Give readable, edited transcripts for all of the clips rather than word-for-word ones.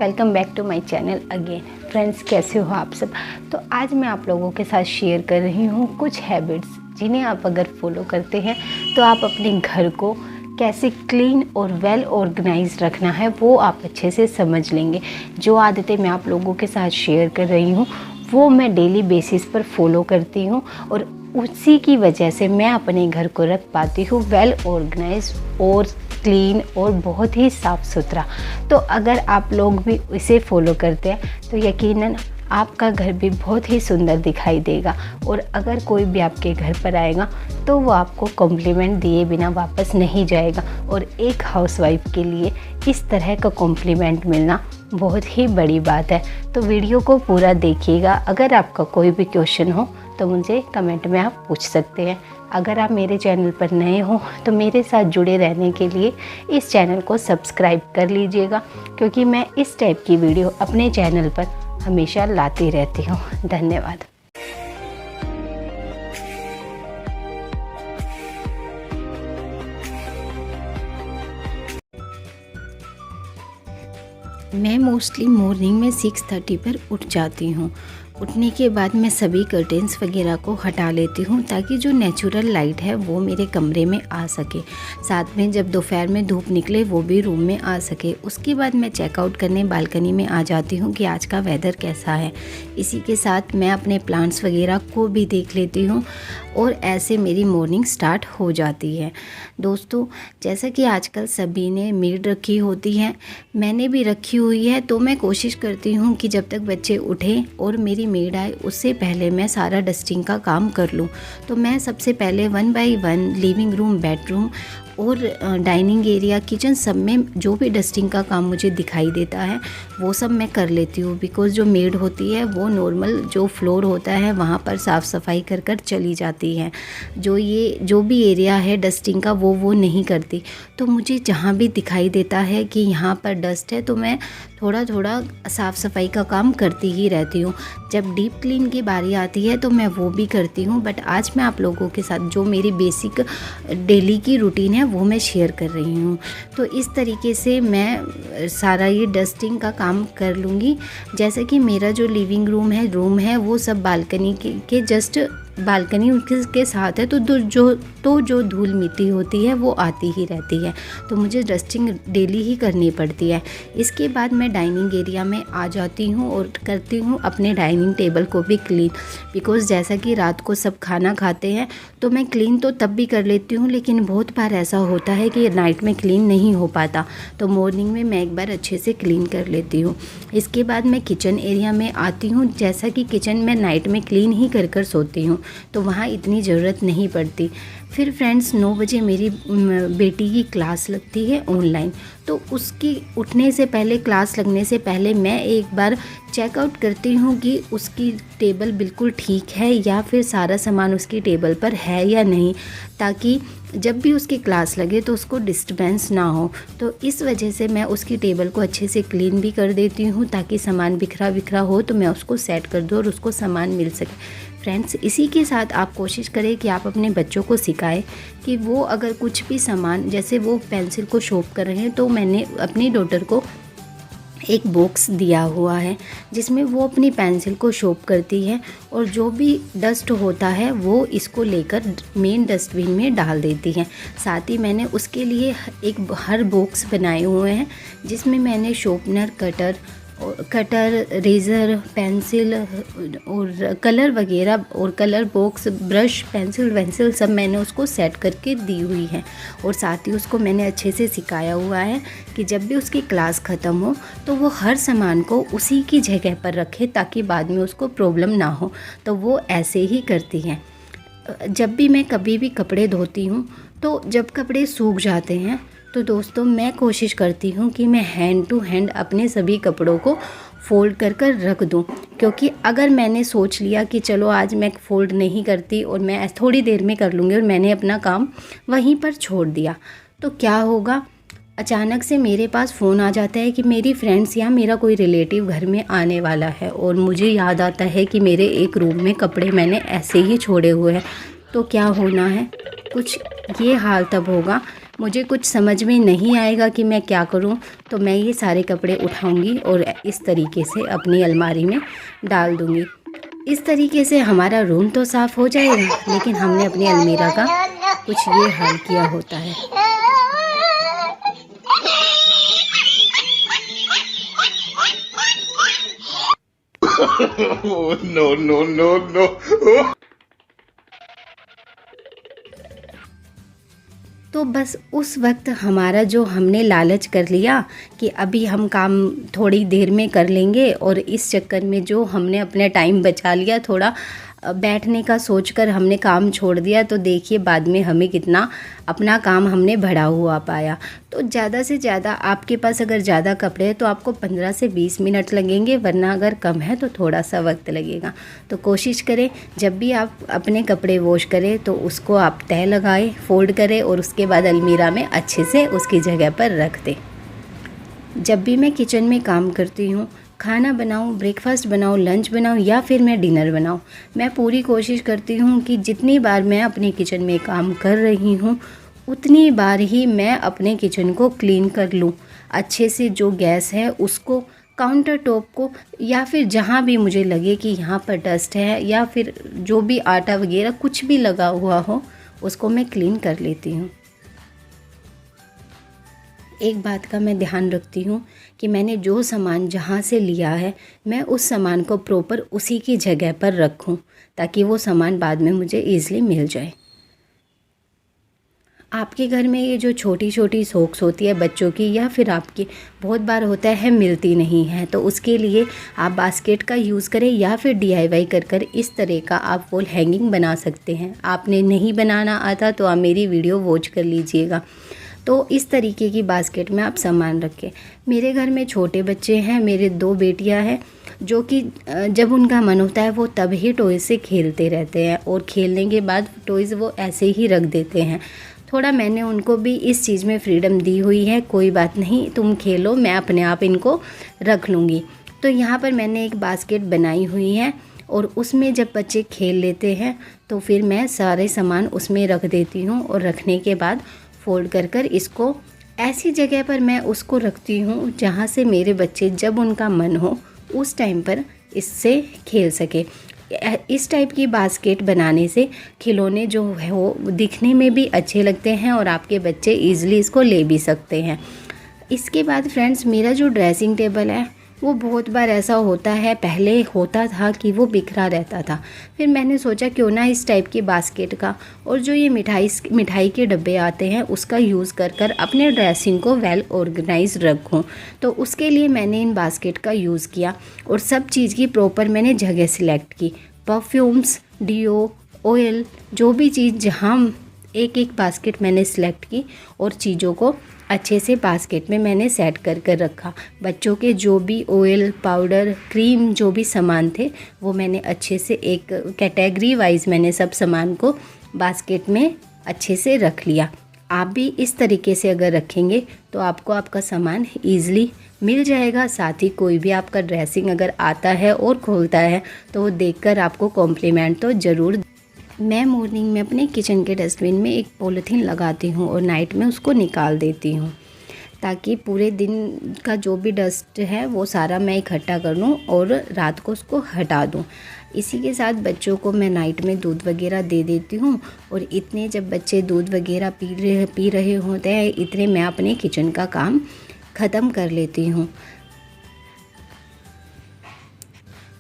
Welcome back to my channel again. Friends, कैसे हो आप सब। तो आज मैं आप लोगों के साथ शेयर कर रही हूँ कुछ हैबिट्स जिन्हें आप अगर फॉलो करते हैं तो आप अपने घर को कैसे क्लीन और वेल ऑर्गेनाइज रखना है वो आप अच्छे से समझ लेंगे। जो आदतें मैं आप लोगों के साथ शेयर कर रही हूँ वो मैं डेली बेसिस पर फॉलो करती हूँ और उसी की वजह से मैं अपने घर को रख पाती हूँ वेल ऑर्गेनाइज और क्लीन और बहुत ही साफ़ सुथरा। तो अगर आप लोग भी इसे फॉलो करते हैं तो यकीनन आपका घर भी बहुत ही सुंदर दिखाई देगा और अगर कोई भी आपके घर पर आएगा तो वो आपको कॉम्प्लीमेंट दिए बिना वापस नहीं जाएगा। और एक हाउसवाइफ के लिए इस तरह का कॉम्प्लीमेंट मिलना बहुत ही बड़ी बात है। तो वीडियो को पूरा देखिएगा। अगर आपका कोई भी क्वेश्चन हो तो मुझे कमेंट में आप पूछ सकते हैं। अगर आप मेरे चैनल पर नए हो तो मेरे साथ जुड़े रहने के लिए इस चैनल को सब्सक्राइब कर लीजिएगा, क्योंकि मैं इस टाइप की वीडियो अपने चैनल पर हमेशा लाती रहती हूँ। धन्यवाद। मैं मोस्टली मॉर्निंग में 6:30 पर उठ जाती हूँ। उठने के बाद मैं सभी कर्टेन्स वगैरह को हटा लेती हूँ ताकि जो नेचुरल लाइट है वो मेरे कमरे में आ सके, साथ में जब दोपहर में धूप निकले वो भी रूम में आ सके। उसके बाद मैं चेकआउट करने बालकनी में आ जाती हूँ कि आज का वेदर कैसा है। इसी के साथ मैं अपने प्लांट्स वगैरह को भी देख लेती हूँ और ऐसे मेरी मॉर्निंग स्टार्ट हो जाती है। दोस्तों, जैसा कि आजकल सभी ने मेड रखी होती है, मैंने भी रखी हुई है, तो मैं कोशिश करती हूँ कि जब तक बच्चे उठें और मेरी मेड आए उससे पहले मैं सारा डस्टिंग का काम कर लूँ। तो मैं सबसे पहले 1 बाय 1 लिविंग रूम, बेडरूम और डाइनिंग एरिया, किचन सब में जो भी डस्टिंग का काम मुझे दिखाई देता है वो सब मैं कर लेती हूँ। बिकॉज़ जो मेड होती है वो नॉर्मल जो फ्लोर होता है वहाँ पर साफ़ सफाई कर कर चली जाती है। जो भी एरिया है डस्टिंग का वो नहीं करती। तो मुझे जहाँ भी दिखाई देता है कि यहाँ पर डस्ट है तो मैं थोड़ा थोड़ा साफ़ सफाई का काम करती ही रहती हूँ। जब डीप क्लीन की बारी आती है तो मैं वो भी करती हूँ, बट आज मैं आप लोगों के साथ जो मेरी बेसिक डेली की रूटीन है वो मैं शेयर कर रही हूँ। तो इस तरीके से मैं सारा ये डस्टिंग का काम कर लूँगी। जैसे कि मेरा जो लिविंग रूम है वो सब बालकनी के जस्ट बालकनी के साथ है, तो जो धूल मिट्टी होती है वो आती ही रहती है, तो मुझे डस्टिंग डेली ही करनी पड़ती है। इसके बाद मैं डाइनिंग एरिया में आ जाती हूँ और करती हूँ अपने डाइनिंग टेबल को भी क्लीन। बिकॉज़ जैसा कि रात को सब खाना खाते हैं तो मैं क्लीन तो तब भी कर लेती हूँ, लेकिन बहुत बार ऐसा होता है कि नाइट में क्लीन नहीं हो पाता, तो मॉर्निंग में मैं एक बार अच्छे से क्लीन कर लेती हूँ। इसके बाद मैं किचन एरिया में आती हूँ। जैसा कि किचन में नाइट में क्लीन ही कर कर सोती हूँ तो वहाँ इतनी ज़रूरत नहीं पड़ती। फिर फ्रेंड्स, 9 बजे मेरी बेटी की क्लास लगती है ऑनलाइन, तो उसकी उठने से पहले, क्लास लगने से पहले मैं एक बार चेकआउट करती हूँ कि उसकी टेबल बिल्कुल ठीक है या फिर सारा सामान उसकी टेबल पर है या नहीं, ताकि जब भी उसकी क्लास लगे तो उसको डिस्टर्बेंस ना हो। तो इस वजह से मैं उसकी टेबल को अच्छे से क्लीन भी कर देती हूँ ताकि सामान बिखरा हो तो मैं उसको सेट कर दूँ और उसको सामान मिल सके। फ्रेंड्स, इसी के साथ आप कोशिश करें कि आप अपने बच्चों को सिखाएं कि वो अगर कुछ भी सामान, जैसे वो पेंसिल को शॉर्प कर रहे हैं, तो मैंने अपनी डॉटर को एक बॉक्स दिया हुआ है जिसमें वो अपनी पेंसिल को शॉर्प करती है और जो भी डस्ट होता है वो इसको लेकर मेन डस्टबिन में डाल देती है। साथ ही मैंने उसके लिए हर बॉक्स बनाए हुए हैं जिसमें मैंने शॉर्पनर, कटर, रेज़र, पेंसिल और कलर वगैरह और कलर बॉक्स, ब्रश, पेंसिल सब मैंने उसको सेट करके दी हुई है। और साथ ही उसको मैंने अच्छे से सिखाया हुआ है कि जब भी उसकी क्लास ख़त्म हो तो वो हर सामान को उसी की जगह पर रखे ताकि बाद में उसको प्रॉब्लम ना हो। तो वो ऐसे ही करती हैं। जब भी मैं कभी भी कपड़े धोती हूँ तो जब कपड़े सूख जाते हैं तो दोस्तों मैं कोशिश करती हूँ कि मैं हैंड टू हैंड अपने सभी कपड़ों को फ़ोल्ड कर कर रख दूँ, क्योंकि अगर मैंने सोच लिया कि चलो आज मैं फ़ोल्ड नहीं करती और मैं थोड़ी देर में कर लूँगी और मैंने अपना काम वहीं पर छोड़ दिया तो क्या होगा, अचानक से मेरे पास फ़ोन आ जाता है कि मेरी फ्रेंड्स या मेरा कोई रिलेटिव घर में आने वाला है और मुझे याद आता है कि मेरे एक रूम में कपड़े मैंने ऐसे ही छोड़े हुए हैं। तो क्या होना है, कुछ ये हाल तब होगा मुझे कुछ समझ में नहीं आएगा कि मैं क्या करूं, तो मैं ये सारे कपड़े उठाऊंगी और इस तरीके से अपनी अलमारी में डाल दूंगी। इस तरीके से हमारा रूम तो साफ़ हो जाएगा, लेकिन हमने अपनी अलमीरा का कुछ ये हाल किया होता है। No, no, no, no. तो बस उस वक्त हमारा जो हमने लालच कर लिया कि अभी हम काम थोड़ी देर में कर लेंगे, और इस चक्कर में जो हमने अपना टाइम बचा लिया, थोड़ा बैठने का सोचकर हमने काम छोड़ दिया, तो देखिए बाद में हमें कितना अपना काम हमने बढ़ा हुआ पाया। तो ज़्यादा से ज़्यादा आपके पास अगर ज़्यादा कपड़े हैं तो आपको 15 से 20 मिनट लगेंगे, वरना अगर कम है तो थोड़ा सा वक्त लगेगा। तो कोशिश करें जब भी आप अपने कपड़े वॉश करें तो उसको आप तह लगाएं, फोल्ड करें और उसके बाद अलमीरा में अच्छे से उसकी जगह पर रख दें। जब भी मैं किचन में काम करती हूँ, खाना बनाऊँ, ब्रेकफास्ट बनाऊँ, लंच बनाऊँ या फिर मैं डिनर बनाऊँ, मैं पूरी कोशिश करती हूँ कि जितनी बार मैं अपने किचन में काम कर रही हूँ उतनी बार ही मैं अपने किचन को क्लीन कर लूँ अच्छे से। जो गैस है उसको, काउंटर टॉप को, या फिर जहाँ भी मुझे लगे कि यहाँ पर डस्ट है या फिर जो भी आटा वगैरह कुछ भी लगा हुआ हो उसको मैं क्लीन कर लेती हूँ। एक बात का मैं ध्यान रखती हूँ कि मैंने जो सामान जहाँ से लिया है मैं उस सामान को प्रॉपर उसी की जगह पर रखूँ, ताकि वो सामान बाद में मुझे ईज़िली मिल जाए। आपके घर में ये जो छोटी छोटी सॉक्स होती है बच्चों की, या फिर आपकी, बहुत बार होता है मिलती नहीं है, तो उसके लिए आप बास्केट का यूज़ करें या फिर DIY कर इस तरह का आप वॉल हैंगिंग बना सकते हैं। आपने नहीं बनाना आता तो आप मेरी वीडियो वॉच कर लीजिएगा। तो इस तरीके की बास्केट में आप सामान रखें। मेरे घर में छोटे बच्चे हैं, मेरे 2 बेटियां हैं, जो कि जब उनका मन होता है वो तब ही टॉयज़ से खेलते रहते हैं, और खेलने के बाद टॉयज़ वो ऐसे ही रख देते हैं। थोड़ा मैंने उनको भी इस चीज़ में फ्रीडम दी हुई है, कोई बात नहीं तुम खेलो, मैं अपने आप इनको रख लूँगी। तो यहाँ पर मैंने एक बास्केट बनाई हुई है, और उसमें जब बच्चे खेल लेते हैं तो फिर मैं सारे सामान उसमें रख देती हूँ, और रखने के बाद फोल्ड कर इसको ऐसी जगह पर मैं उसको रखती हूँ जहाँ से मेरे बच्चे जब उनका मन हो उस टाइम पर इससे खेल सके। इस टाइप की बास्केट बनाने से खिलौने जो है वो दिखने में भी अच्छे लगते हैं, और आपके बच्चे ईज़िली इसको ले भी सकते हैं। इसके बाद फ्रेंड्स, मेरा जो ड्रेसिंग टेबल है वो बहुत बार ऐसा होता है, पहले होता था कि वो बिखरा रहता था। फिर मैंने सोचा क्यों ना इस टाइप की बास्केट का, और जो ये मिठाई के डब्बे आते हैं उसका यूज़ कर अपने ड्रेसिंग को वेल ऑर्गेनाइज रखूं। तो उसके लिए मैंने इन बास्केट का यूज़ किया, और सब चीज़ की प्रॉपर मैंने जगह सिलेक्ट की। परफ्यूम्स, डिओ, ऑयल, जो भी चीज़ जहाँ एक बास्केट मैंने सिलेक्ट की, और चीज़ों को अच्छे से बास्केट में मैंने सेट कर रखा। बच्चों के जो भी ऑयल, पाउडर, क्रीम, जो भी सामान थे वो मैंने अच्छे से एक कैटेगरी वाइज मैंने सब सामान को बास्केट में अच्छे से रख लिया। आप भी इस तरीके से अगर रखेंगे तो आपको आपका सामान ईज़िली मिल जाएगा। साथ ही कोई भी आपका ड्रेसिंग अगर आता है और खोलता है तो वो देखकर आपको कॉम्प्लीमेंट तो ज़रूर। मैं मॉर्निंग में अपने किचन के डस्टबिन में एक पॉलीथीन लगाती हूँ और नाइट में उसको निकाल देती हूँ, ताकि पूरे दिन का जो भी डस्ट है वो सारा मैं इकट्ठा कर लूँ और रात को उसको हटा दूँ। इसी के साथ बच्चों को मैं नाइट में दूध वगैरह दे देती हूँ, और इतने जब बच्चे दूध वगैरह पी रहे होते हैं इतने मैं अपने किचन का काम ख़त्म कर लेती हूँ।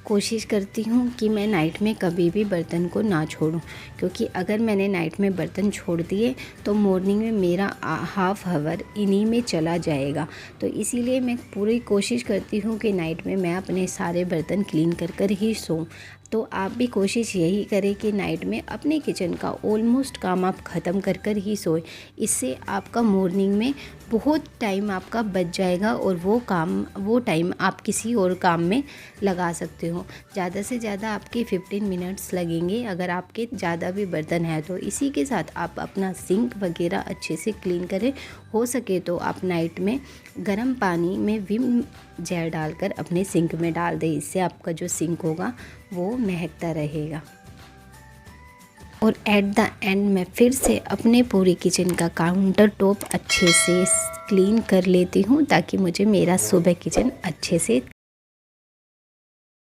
कोशिश करती हूँ कि मैं नाइट में कभी भी बर्तन को ना छोड़ूं, क्योंकि अगर मैंने नाइट में बर्तन छोड़ दिए तो मॉर्निंग में मेरा हाफ आवर इन्हीं में चला जाएगा। तो इसीलिए मैं पूरी कोशिश करती हूँ कि नाइट में मैं अपने सारे बर्तन क्लीन कर ही सोऊं। तो आप भी कोशिश यही करें कि नाइट में अपने किचन का ऑलमोस्ट काम आप ख़त्म कर ही सोएं। इससे आपका मॉर्निंग में बहुत टाइम आपका बच जाएगा, और वो टाइम आप किसी और काम में लगा सकते हो। ज़्यादा से ज़्यादा आपके 15 मिनट्स लगेंगे अगर आपके ज़्यादा भी बर्तन है तो। इसी के साथ आप अपना सिंक वगैरह अच्छे से क्लीन करें। हो सके तो आप नाइट में गर्म पानी में विम जेल डालकर अपने सिंक में डाल दें। इससे आपका जो सिंक होगा वो महकता रहेगा। और एट द एंड मैं फिर से अपने पूरे किचन का काउंटर टॉप अच्छे से क्लीन कर लेती हूँ ताकि मुझे मेरा सुबह किचन अच्छे से